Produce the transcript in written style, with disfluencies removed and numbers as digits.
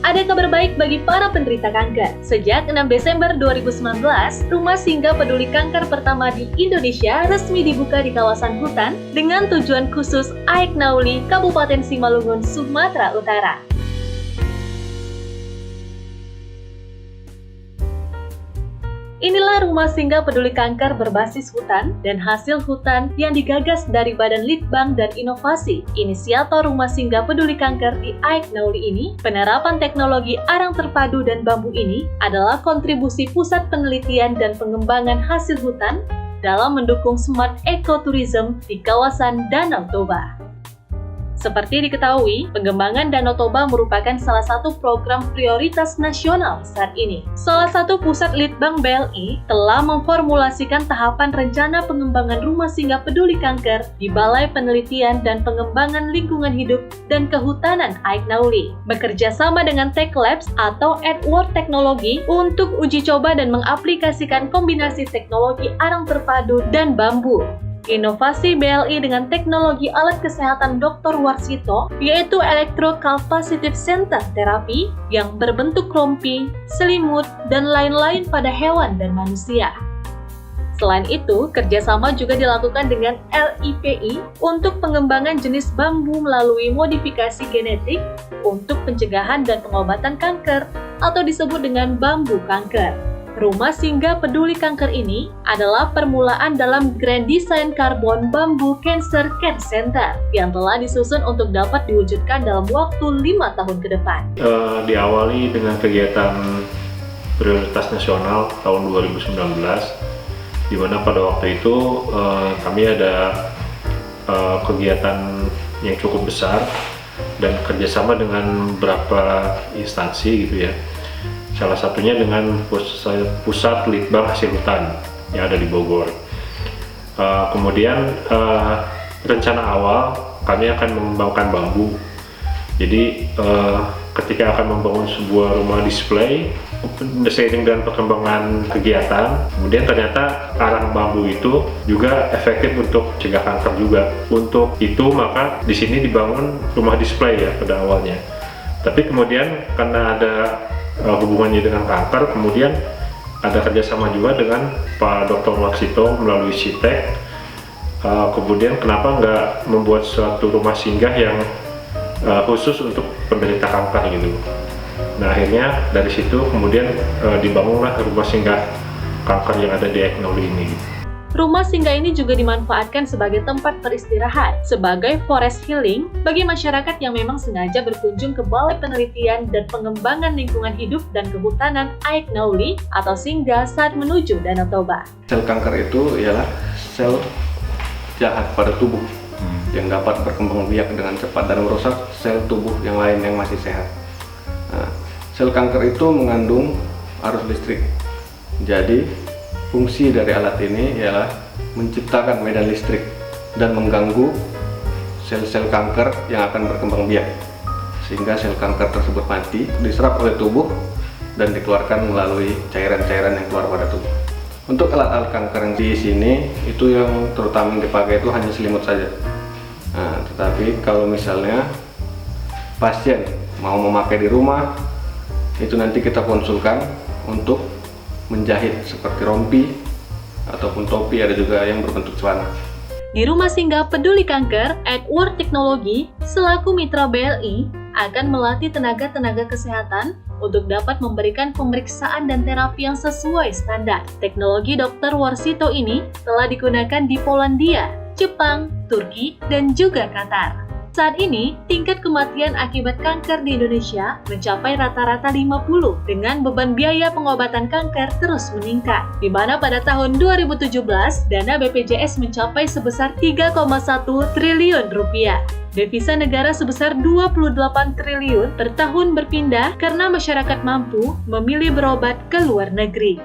Ada kabar baik bagi para penderita kanker. Sejak 6 Desember 2019, Rumah Singgah Peduli Kanker pertama di Indonesia resmi dibuka di kawasan hutan dengan tujuan khusus Aek Nauli, Kabupaten Simalungun, Sumatera Utara. Inilah Rumah Singgah Peduli Kanker berbasis hutan dan hasil hutan yang digagas dari Badan Litbang dan Inovasi. Inisiator Rumah Singgah Peduli Kanker di Aek Nauli ini, penerapan teknologi arang terpadu dan bambu ini adalah kontribusi Pusat Penelitian dan Pengembangan Hasil Hutan dalam mendukung smart ekoturism di kawasan Danau Toba. Seperti diketahui, pengembangan Danau Toba merupakan salah satu program prioritas nasional saat ini. Salah satu pusat Litbang BLI telah memformulasikan tahapan rencana pengembangan Rumah Singgah Peduli Kanker di Balai Penelitian dan Pengembangan Lingkungan Hidup dan Kehutanan Aek Nauli, bekerja sama dengan Tech Labs atau Edward Teknologi untuk uji coba dan mengaplikasikan kombinasi teknologi arang terpadu dan bambu. Inovasi BLI dengan teknologi alat kesehatan Dr. Warsito, yaitu Electrocapacitive Center Therapy yang berbentuk rompi, selimut, dan lain-lain pada hewan dan manusia. Selain itu, kerjasama juga dilakukan dengan LIPI untuk pengembangan jenis bambu melalui modifikasi genetik untuk pencegahan dan pengobatan kanker atau disebut dengan bambu kanker. Rumah Singgah Peduli Kanker ini adalah permulaan dalam Grand Design Carbon Bamboo Cancer Care Center yang telah disusun untuk dapat diwujudkan dalam waktu 5 tahun ke depan. Diawali dengan kegiatan prioritas nasional tahun 2019, di mana pada waktu itu kami ada kegiatan yang cukup besar dan kerjasama dengan beberapa instansi gitu ya. Salah satunya dengan Pusat Litbang Hasil Hutan yang ada di Bogor. Kemudian rencana awal kami akan mengembangkan bambu. Jadi ketika akan membangun sebuah rumah display, seiring dengan perkembangan kegiatan, kemudian ternyata arang bambu itu juga efektif untuk mencegah kanker juga. Untuk itu maka di sini dibangun rumah display ya pada awalnya. Tapi kemudian karena ada hubungannya dengan kanker, kemudian ada kerjasama juga dengan Pak Dr. Warsito melalui SITEK. Kemudian kenapa nggak membuat suatu rumah singgah yang khusus untuk penderita kanker gitu. Nah akhirnya dari situ kemudian dibangunlah rumah singgah kanker yang ada di Aek Nauli ini. Rumah singgah ini juga dimanfaatkan sebagai tempat beristirahat, sebagai forest healing bagi masyarakat yang memang sengaja berkunjung ke Balai Penelitian dan Pengembangan Lingkungan Hidup dan Kehutanan Aek Nauli atau singgah saat menuju Danau Toba. Sel kanker itu ialah sel jahat pada tubuh yang dapat berkembang biak dengan cepat dan merusak sel tubuh yang lain yang masih sehat. Nah, sel kanker itu mengandung arus listrik. Jadi fungsi dari alat ini ialah menciptakan medan listrik dan mengganggu sel-sel kanker yang akan berkembang biak, sehingga sel kanker tersebut mati, diserap oleh tubuh dan dikeluarkan melalui cairan-cairan yang keluar pada tubuh. Untuk alat-alat kanker yang di sini itu yang terutama yang dipakai itu hanya selimut saja. Nah, tetapi kalau misalnya pasien mau memakai di rumah, itu nanti kita konsulkan untuk menjahit seperti rompi ataupun topi, ada juga yang berbentuk celana. Di Rumah Singgah Peduli Kanker, Edward Teknologi selaku mitra BLI akan melatih tenaga-tenaga kesehatan untuk dapat memberikan pemeriksaan dan terapi yang sesuai standar. Teknologi Dr. Warsito ini telah digunakan di Polandia, Jepang, Turki, dan juga Qatar. Saat ini, tingkat kematian akibat kanker di Indonesia mencapai rata-rata 50 dengan beban biaya pengobatan kanker terus meningkat, di mana pada tahun 2017 dana BPJS mencapai sebesar 3,1 triliun rupiah. Devisa negara sebesar 28 triliun per tahun berpindah karena masyarakat mampu memilih berobat ke luar negeri.